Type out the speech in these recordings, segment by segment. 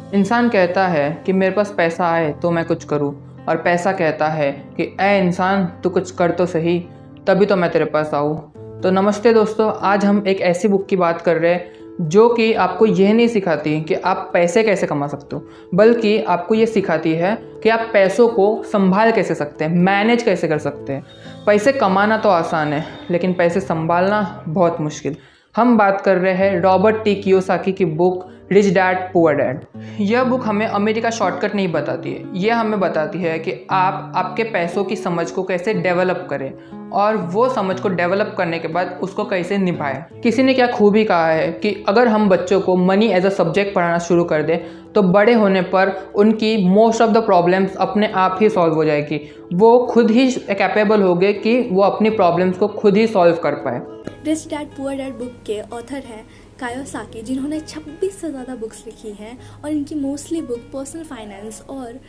इंसान कहता है कि मेरे पास पैसा आए तो मैं कुछ करूं, और पैसा कहता है कि ऐ इंसान तू कुछ कर तो सही, तभी तो मैं तेरे पास आऊं। तो नमस्ते दोस्तों, आज हम एक ऐसी बुक की बात कर रहे हैं जो कि आपको यह नहीं सिखाती कि आप पैसे कैसे कमा सकते हो, बल्कि आपको ये सिखाती है कि आप पैसों को संभाल कैसे सकते हैं, मैनेज कैसे कर सकते हैं। पैसे कमाना तो आसान है, लेकिन पैसे संभालना बहुत मुश्किल। हम बात कर रहे हैं रॉबर्ट टी कियोसाकी की book rich dad poor dad. यह बुक हमें अमेरिका शॉर्टकट नहीं बताती है, यह हमें बताती है कि आप आपके पैसों की समझ को कैसे डेवलप करें और वो समझ को डेवलप करने के बाद उसको कैसे निभाएं। किसी ने क्या खूबी कहा है कि अगर हम बच्चों को मनी एज अ सब्जेक्ट पढ़ाना शुरू कर दें तो बड़े होने पर उनकी मोस्ट ऑफ द प्रॉब्लम्स अपने आप ही सॉल्व हो जाएगी। वो खुद ही कैपेबल हो गए कि वो अपनी प्रॉब्लम्स को खुद ही सॉल्व कर पाए। Rich dad poor dad book के ऑथर हैं कायोसाकी, जिन्होंने 26 से ज़्यादा बुक्स लिखी हैं और इनकी मोस्टली बुक पर्सनल फाइनेंस और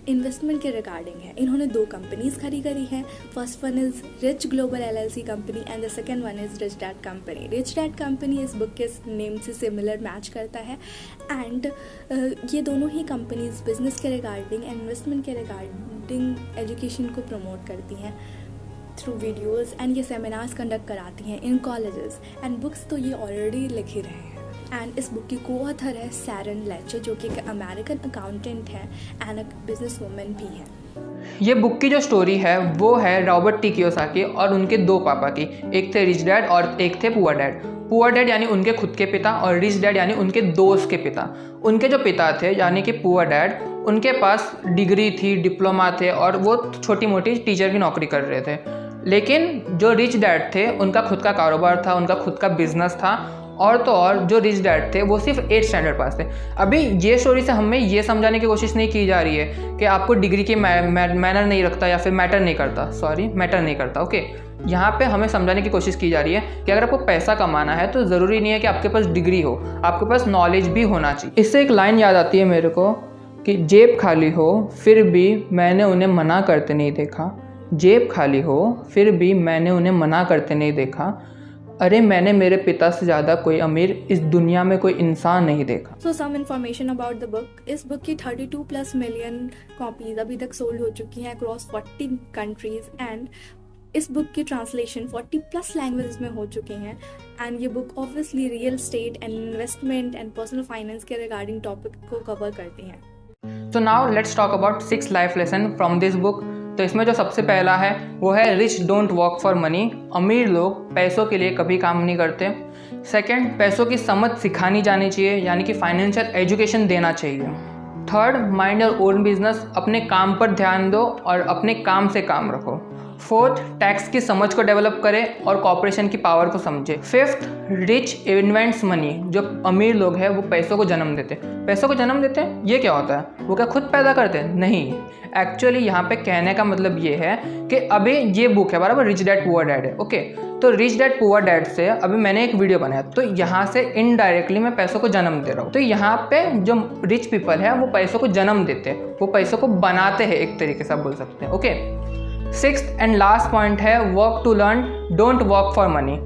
इन्वेस्टमेंट के रिगार्डिंग है। इन्होंने 2 कंपनीज खड़ी करी हैं। First one is rich global LLC company and the second one is rich dad company. Rich dad company इस बुक के नेम से सिमिलर मैच करता है एंड ये दोनों ही कंपनीज बिजनेस के रिगार्डिंग, इन्वेस्टमेंट के रिगार्डिंग एजुकेशन को प्रमोट करती हैं थ्रू वीडियोज़ एंड ये सेमिनार्स कंडक्ट कराती हैं इन कॉलेजेस एंड बुक्स तो ये ऑलरेडी लिख ही रहे हैं। एंड इस बुक की को ऑथर है सैरन लेचर, जो कि एक अमेरिकन अकाउंटेंट है एंड एक बिजनेस वूमेन भी है। ये बुक की जो स्टोरी है वो है रॉबर्ट टी कियोसाकी और उनके 2 पापा की। एक थे रिच डैड और एक थे पुअर डैड। पुअर डैड यानी उनके खुद के पिता और रिच डैड यानी उनके दोस्त के पिता। उनके जो पिता थे यानी कि पुअर डैड, उनके पास डिग्री थी, डिप्लोमा थे और वो छोटी मोटी टीचर की नौकरी कर रहे थे। लेकिन जो रिच डैड थे उनका खुद का कारोबार था, उनका खुद का बिजनेस था, और तो और जो रिच डैड थे वो सिर्फ 8th स्टैंडर्ड पास थे। अभी ये स्टोरी से हमें ये समझाने की कोशिश नहीं की जा रही है कि आपको डिग्री की मैटर नहीं रखता या फिर मैटर नहीं करता। ओके, यहाँ पे हमें समझाने की कोशिश की जा रही है कि अगर आपको पैसा कमाना है तो ज़रूरी नहीं है कि आपके पास डिग्री हो, आपके पास नॉलेज भी होना चाहिए। इससे एक लाइन याद आती है मेरे को कि जेब खाली हो फिर भी मैंने उन्हें मना करते नहीं देखा। जेब खाली हो फिर भी मैंने उन्हें मना करते नहीं देखा। अरे मैंने मेरे पिता से ज़्यादा कोई अमीर इस दुनिया में कोई इंसान नहीं देखा। So some information about the book. इस बुक की 32+ मिलियन कॉपीज अभी तक सोल्ड हो चुकी हैं अक्रॉस 40 कंट्रीज एंड इस बुक की ट्रांसलेशन 40+ लैंग्वेजेस में हो चुकी हैं एंड ये book obviously real estate and investment and personal finance के रिगार्डिंग टॉपिक को कवर करती हैं। So now let's talk about 6 life lesson from this book. तो इसमें जो सबसे पहला है वो है rich don't work for money. अमीर लोग पैसों के लिए कभी काम नहीं करते। सेकंड, पैसों की समझ सिखानी जानी चाहिए, यानी कि फाइनेंशियल एजुकेशन देना चाहिए। Third, mind your own business, अपने काम पर ध्यान दो और अपने काम से काम रखो। फोर्थ, टैक्स की समझ को डेवलप करें और कॉर्पोरेशन की पावर को समझे। फिफ्थ, रिच इन्वेंट्स मनी, जो अमीर लोग हैं वो पैसों को जन्म देते हैं। पैसों को जन्म देते हैं ये क्या होता है? वो क्या खुद पैदा करते हैं? नहीं, एक्चुअली यहाँ पे कहने का मतलब ये है कि अभी ये बुक है बराबर, रिच डैड पुअर डैड है। ओके, तो रिच डैड पुअर डैड से अभी मैंने एक वीडियो बनाया, तो यहाँ से इनडायरेक्टली मैं पैसों को जन्म दे रहा हूँ। तो यहाँ पे जो रिच पीपल है वो पैसों को जन्म देते हैं, वो पैसों को बनाते हैं, एक तरीके से आप बोल सकते हैं। Okay, 6th and last point है work to learn, don't work for money.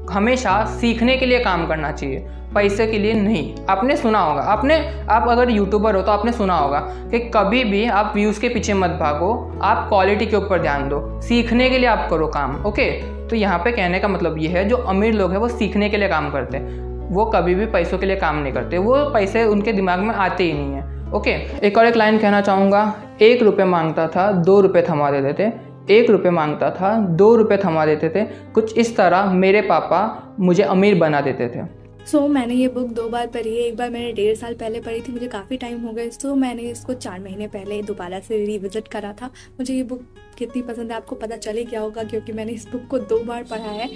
हमेशा सीखने के लिए काम करना चाहिए, पैसे के लिए नहीं। आपने सुना होगा, आप अगर यूट्यूबर हो तो आपने सुना होगा कि कभी भी आप व्यूज़ के पीछे मत भागो, आप क्वालिटी के ऊपर ध्यान दो, सीखने के लिए आप करो काम। ओके, तो यहाँ पे कहने का मतलब ये है जो अमीर लोग हैं वो सीखने के लिए काम करते हैं, वो कभी भी पैसों के लिए काम नहीं करते, वो पैसे उनके दिमाग में आते ही नहीं है। ओके, एक और एक लाइन कहना चाहूँगा। 1 रुपये मांगता था 2 रुपये थमा देते थे, 1 रुपये मांगता था 2 रुपये थमा देते थे। कुछ इस तरह मेरे पापा मुझे अमीर बना देते थे। मैंने ये बुक 2 बार पढ़ी है। एक बार मैंने 1.5 साल पहले पढ़ी थी, मुझे काफ़ी टाइम हो गया, मैंने इसको 4 महीने पहले दोबारा से रिविजिट करा था। मुझे ये बुक कितनी पसंद है आपको पता चले क्या होगा, क्योंकि मैंने इस बुक को 2 बार पढ़ा है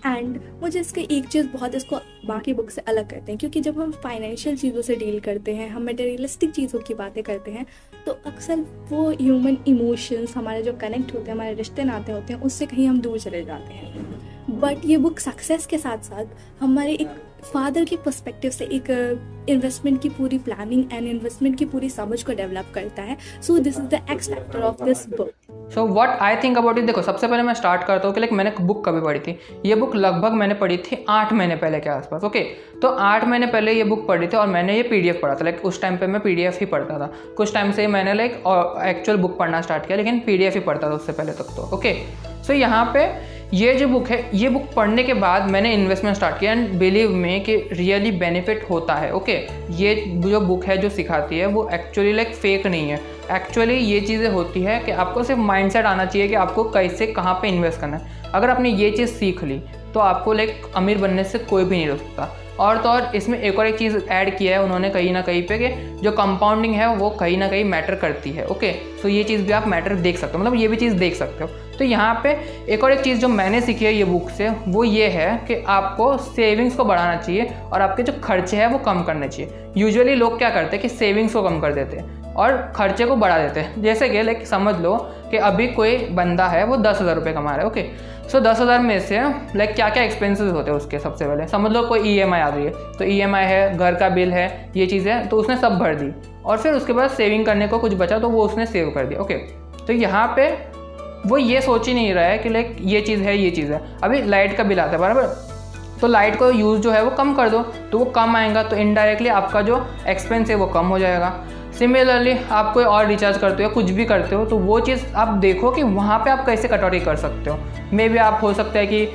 एंड मुझे इसकी एक चीज़ बहुत इसको बाकी बुक से अलग करते हैं, क्योंकि जब हम फाइनेंशियल चीज़ों से डील करते हैं, हम मटेरियलिस्टिक चीज़ों की बातें करते हैं, तो अक्सर वो ह्यूमन इमोशंस हमारे जो कनेक्ट होते हैं, हमारे रिश्ते नाते होते हैं, उससे कहीं हम दूर चले जाते हैं। बट ये बुक सक्सेस के साथ साथ हमारे एक फादर के पर्सपेक्टिव से एक इन्वेस्टमेंट की पूरी प्लानिंग एंड इन्वेस्टमेंट की पूरी समझ को डेवलप करता है. So this is the x factor of this book. So what I think about it, देखो सबसे पहले मैं स्टार्ट करता हूँ कि लाइक मैंने बुक कभी पढ़ी थी. ये बुक लगभग मैंने पढ़ी थी 8 महीने पहले के आसपास. ओके, तो 8 महीने पहले ये बुक पढ़ी थी और मैंने ये PDF पढ़ा था. लाइक उस टाइम पे मैं PDF ही पढ़ता था. कुछ टाइम से मैंने लाइक एक्चुअल बुक पढ़ना स्टार्ट किया, लेकिन PDF ही पढ़ता था उससे पहले तक तो. ओके, सो यहाँ पे ये जो बुक है, ये बुक पढ़ने के बाद मैंने इन्वेस्टमेंट स्टार्ट किया एंड बिलीव में कि रियली बेनिफिट होता है. ओके, ये जो बुक है जो सिखाती है वो एक्चुअली लाइक फेक नहीं है. एक्चुअली ये चीज़ें होती है कि आपको सिर्फ माइंडसेट आना चाहिए कि आपको कैसे कहाँ पे इन्वेस्ट करना है. अगर आपने ये चीज़ सीख ली तो आपको लाइक अमीर बनने से कोई भी नहीं रोक सकता. और तो और इसमें एक और एक चीज़ ऐड किया है उन्होंने कहीं ना कहीं पे कि जो कंपाउंडिंग है वो कहीं ना कहीं मैटर करती है. ओके, सो ये चीज़ भी आप मैटर देख सकते हो, मतलब ये भी चीज़ देख सकते हो. तो यहाँ पे एक और एक चीज़ जो मैंने सीखी है ये बुक से वो ये है कि आपको सेविंग्स को बढ़ाना चाहिए और आपके जो खर्चे हैं वो कम करने चाहिए. यूजुअली लोग क्या करते हैं कि सेविंग्स को कम कर देते हैं और खर्चे को बढ़ा देते हैं. जैसे कि लाइक समझ लो कि अभी कोई बंदा है वो 10,000 रुपये कमा रहा है. ओके, सो 10,000 में से लाइक क्या क्या एक्सपेंसेस होते हैं उसके. सबसे पहले समझ लो कोई EMI आ रही है, तो EMI है, घर का बिल है, ये चीज़ें तो उसने सब भर दी और फिर उसके बाद सेविंग करने को कुछ बचा तो वो उसने सेव कर दिया. ओके, तो यहाँ पे वो ये सोच ही नहीं रहा है कि लाइक ये चीज़ है ये चीज़ है. अभी लाइट का बिल आता है बराबर, तो लाइट को यूज़ जो है वो कम कर दो तो वो कम आएगा, तो इनडायरेक्टली आपका जो एक्सपेंस है वो कम हो जाएगा. सिमिलरली आप कोई और रिचार्ज करते हो या कुछ भी करते हो तो वो चीज़ आप देखो कि वहाँ पे आप कैसे कटौती कर सकते हो. मे बी आप हो सकता है कि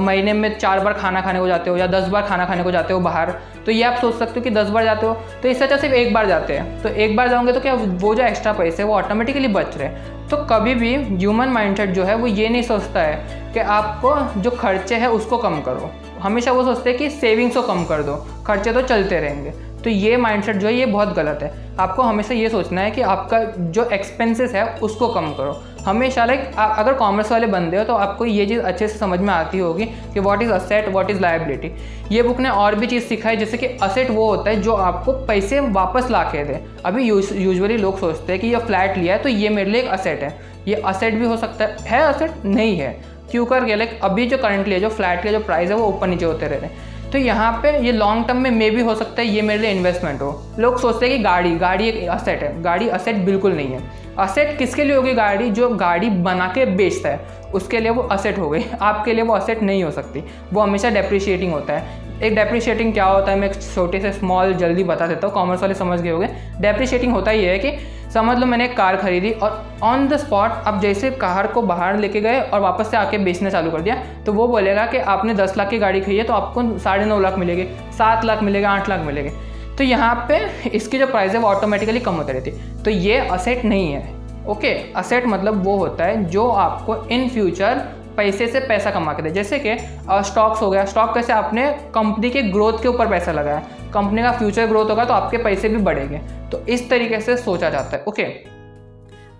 महीने में 4 बार खाना खाने को जाते हो या 10 बार खाना खाने को जाते हो बाहर, तो ये आप सोच सकते हो कि 10 बार जाते हो तो इससे अच्छा सिर्फ एक बार जाते हैं. तो एक बार जाओगे तो क्या वो जो एक्स्ट्रा पैसे वो ऑटोमेटिकली बच रहे. तो कभी भी ह्यूमन माइंडसेट जो है वो ये नहीं सोचता है कि आपको जो खर्चे हैं उसको कम करो. हमेशा वो सोचते हैं कि सेविंग्स को कम कर दो, खर्चे तो चलते रहेंगे. तो ये माइंडसेट जो है ये बहुत गलत है. आपको हमेशा ये सोचना है कि आपका जो एक्सपेंसेस है उसको कम करो. हमेशा लाइक अगर कॉमर्स वाले बंदे हो तो आपको ये चीज़ अच्छे से समझ में आती होगी कि what is asset, what is liability. ये बुक ने और भी चीज़ सिखाई, जैसे कि असेट वो होता है जो आपको पैसे वापस ला के दे. अभी यूजुअली लोग सोचते हैं कि ये फ्लैट लिया है तो ये मेरे लिए एक असेट है. ये असेट भी हो सकता है असेट नहीं है. क्यों करके लाइक अभी जो करंटली जो फ्लैट के जो प्राइस है वो ऊपर नीचे होते रह रहे हैं. तो यहाँ पे ये लॉन्ग टर्म में मे भी हो सकता है ये मेरे लिए इन्वेस्टमेंट हो. लोग सोचते हैं कि गाड़ी एक असेट है. गाड़ी असेट बिल्कुल नहीं है. असेट किसके लिए होगी गाड़ी? जो गाड़ी बना के बेचता है उसके लिए वो असेट हो गई. आपके लिए वो असेट नहीं हो सकती. वो हमेशा डेप्रिशिएटिंग होता है. एक डेप्रिशिएटिंग क्या होता है मैं एक छोटे से स्मॉल जल्दी बता देता हूँ, कॉमर्स वाले समझ गए होंगे. डेप्रिशिएटिंग होता ही है कि समझ लो मैंने एक कार खरीदी और ऑन द स्पॉट आप जैसे कार को बाहर लेके गए और वापस से आके बेचना चालू कर दिया तो वो बोलेगा कि आपने 10 लाख की गाड़ी खरीदी है तो आपको 9.5 लाख मिलेगी, 7 लाख मिलेगा, 8 लाख मिलेंगे. तो यहाँ पे इसकी जो प्राइस है वो ऑटोमेटिकली कम होती रहती है. तो ये असेट नहीं है. ओके, असेट मतलब वो होता है जो आपको इन फ्यूचर पैसे से पैसा कमा के दे. जैसे कि स्टॉक्स हो गया. स्टॉक कैसे आपने कंपनी के ग्रोथ के ऊपर पैसा लगाया, कंपनी का फ्यूचर ग्रोथ होगा तो आपके पैसे भी बढ़ेंगे. तो इस तरीके से सोचा जाता है. ओके,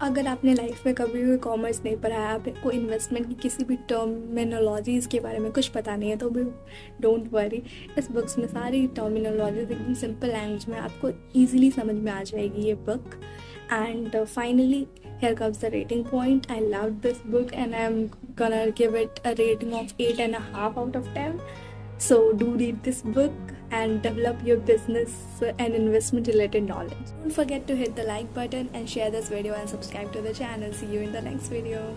अगर आपने लाइफ में कभी भी कॉमर्स नहीं पढ़ा है, आपको इन्वेस्टमेंट की किसी भी टर्मिनोलॉजीज़ के बारे में कुछ पता नहीं है तो भी डोंट वरी. इस बुक्स में सारी टर्मिनोलॉजीज एकदम सिंपल लैंग्वेज में आपको ईजिली समझ में आ जाएगी ये book. And finally, here comes the rating point. I loved this book and I'm gonna give it a rating of 8.5 out of 10. So do read this book and develop your business and investment related knowledge. Don't forget to hit the like button and share this video and subscribe to the channel. See you in the next video.